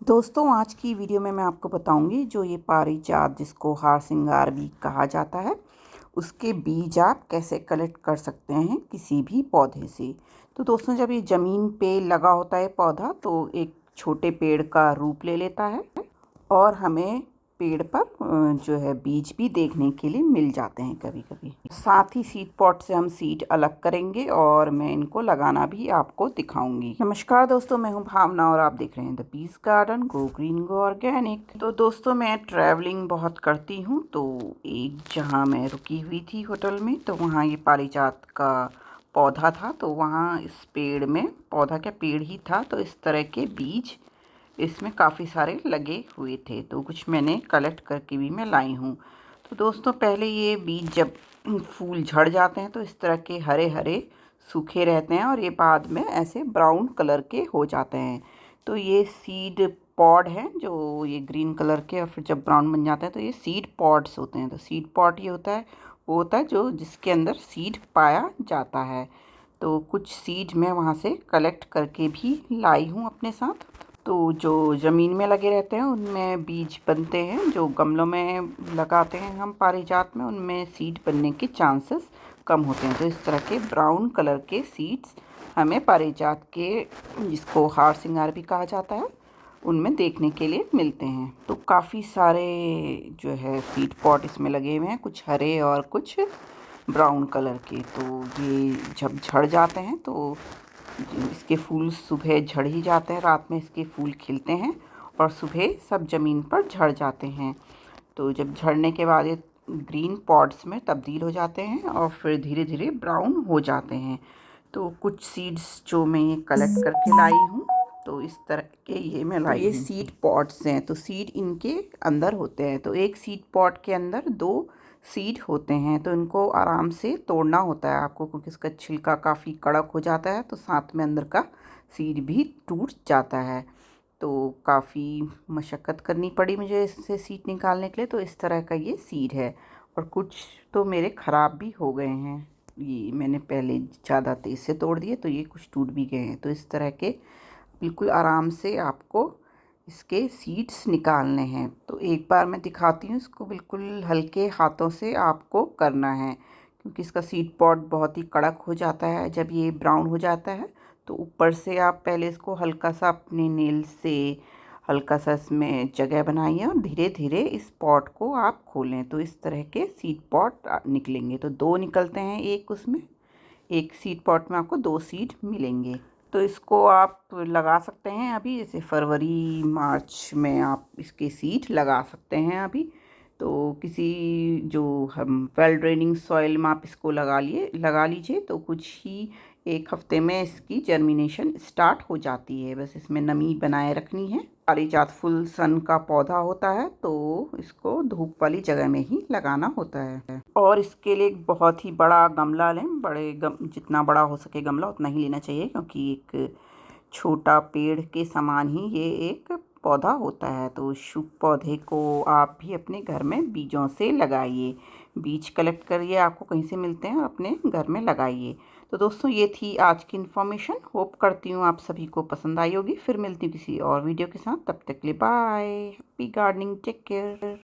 दोस्तों आज की वीडियो में मैं आपको बताऊंगी जो ये पारिजात जिसको हार सिंगार भी कहा जाता है उसके बीज आप कैसे कलेक्ट कर सकते हैं किसी भी पौधे से। तो दोस्तों जब ये ज़मीन पे लगा होता है पौधा तो एक छोटे पेड़ का रूप ले लेता है और हमें पेड़ पर जो है बीज भी देखने के लिए मिल जाते हैं कभी कभी। साथ ही सीड पॉट से हम सीड अलग करेंगे और मैं इनको लगाना भी आपको दिखाऊंगी। नमस्कार दोस्तों, मैं हूं भावना और आप देख रहे हैं the peace garden, go green go organic. तो दोस्तों मैं ट्रैवलिंग बहुत करती हूं, तो एक जहां मैं रुकी हुई थी होटल में तो वहां ये पारिजात का पौधा था। तो वहाँ इस पेड़ में, पौधा क्या पेड़ ही था, तो इस तरह के बीज इसमें काफ़ी सारे लगे हुए थे। तो कुछ मैंने कलेक्ट करके भी मैं लाई हूँ। तो दोस्तों पहले ये बीज जब फूल झड़ जाते हैं तो इस तरह के हरे हरे सूखे रहते हैं और ये बाद में ऐसे ब्राउन कलर के हो जाते हैं। तो ये सीड पॉड हैं जो ये ग्रीन कलर के, और फिर जब ब्राउन बन जाते हैं तो ये सीड पॉड्स होते हैं। तो सीड पॉड ये होता है, वो होता है जो जिसके अंदर सीड पाया जाता है। तो कुछ सीड मैं वहाँ से कलेक्ट करके भी लाई हूँ अपने साथ। तो जो ज़मीन में लगे रहते हैं उनमें बीज बनते हैं, जो गमलों में लगाते हैं हम पारिजात में उनमें सीड बनने के चांसेस कम होते हैं। तो इस तरह के ब्राउन कलर के सीड्स हमें पारिजात के, जिसको हार सिंगार भी कहा जाता है, उनमें देखने के लिए मिलते हैं। तो काफ़ी सारे जो है सीड पॉट इसमें लगे हुए हैं, कुछ हरे और कुछ ब्राउन कलर के। तो ये जब झड़ जाते हैं तो इसके फूल सुबह झड़ ही जाते हैं, रात में इसके फूल खिलते हैं और सुबह सब ज़मीन पर झड़ जाते हैं। तो जब झड़ने के बाद ये ग्रीन पॉट्स में तब्दील हो जाते हैं और फिर धीरे धीरे ब्राउन हो जाते हैं। तो कुछ सीड्स जो मैं ये कलेक्ट करके लाई हूँ, तो इस तरह के ये मैं लाई हूँ। ये सीड पॉट्स हैं, तो सीड इनके अंदर होते हैं। तो एक सीड पॉट के अंदर 2 सीड होते हैं। तो इनको आराम से तोड़ना होता है आपको, क्योंकि इसका छिलका काफ़ी कड़क हो जाता है, तो साथ में अंदर का सीड भी टूट जाता है। तो काफ़ी मशक्क़त करनी पड़ी मुझे इससे सीड निकालने के लिए। तो इस तरह का ये सीड है, और कुछ तो मेरे ख़राब भी हो गए हैं। ये मैंने पहले ज़्यादा तेज़ से तोड़ दिए तो ये कुछ टूट भी गए हैं। तो इस तरह के बिल्कुल आराम से आपको इसके सीड्स निकालने हैं। तो एक बार मैं दिखाती हूँ, इसको बिल्कुल हल्के हाथों से आपको करना है, क्योंकि इसका सीड पॉड बहुत ही कड़क हो जाता है जब ये ब्राउन हो जाता है। तो ऊपर से आप पहले इसको हल्का सा अपने नेल से हल्का सा इसमें जगह बनाइए और धीरे धीरे इस पॉट को आप खोलें। तो इस तरह के सीड पॉट निकलेंगे। तो 2 निकलते हैं, एक उसमें, एक सीड पॉट में आपको 2 सीड मिलेंगे। तो इसको आप लगा सकते हैं अभी, जैसे फरवरी मार्च में आप इसके सीड लगा सकते हैं अभी। तो किसी जो हम वेल ड्रेनिंग सॉइल में आप इसको लगा लीजिए, तो कुछ ही 1 हफ्ते में इसकी जर्मिनेशन स्टार्ट हो जाती है। बस इसमें नमी बनाए रखनी है। पारिजात फुल सन का पौधा होता है, तो इसको धूप वाली जगह में ही लगाना होता है। और इसके लिए एक बहुत ही बड़ा गमला लें, जितना बड़ा हो सके गमला उतना ही लेना चाहिए, क्योंकि एक छोटा पेड़ के समान ही ये एक पौधा होता है। तो शुभ पौधे को आप भी अपने घर में बीजों से लगाइए। बीज कलेक्ट करिए, आपको कहीं से मिलते हैं, और अपने घर में लगाइए। तो दोस्तों ये थी आज की इन्फॉर्मेशन। होप करती हूँ आप सभी को पसंद आई होगी। फिर मिलती हूँ किसी और वीडियो के साथ, तब तक के लिए bye. Happy gardening, take care.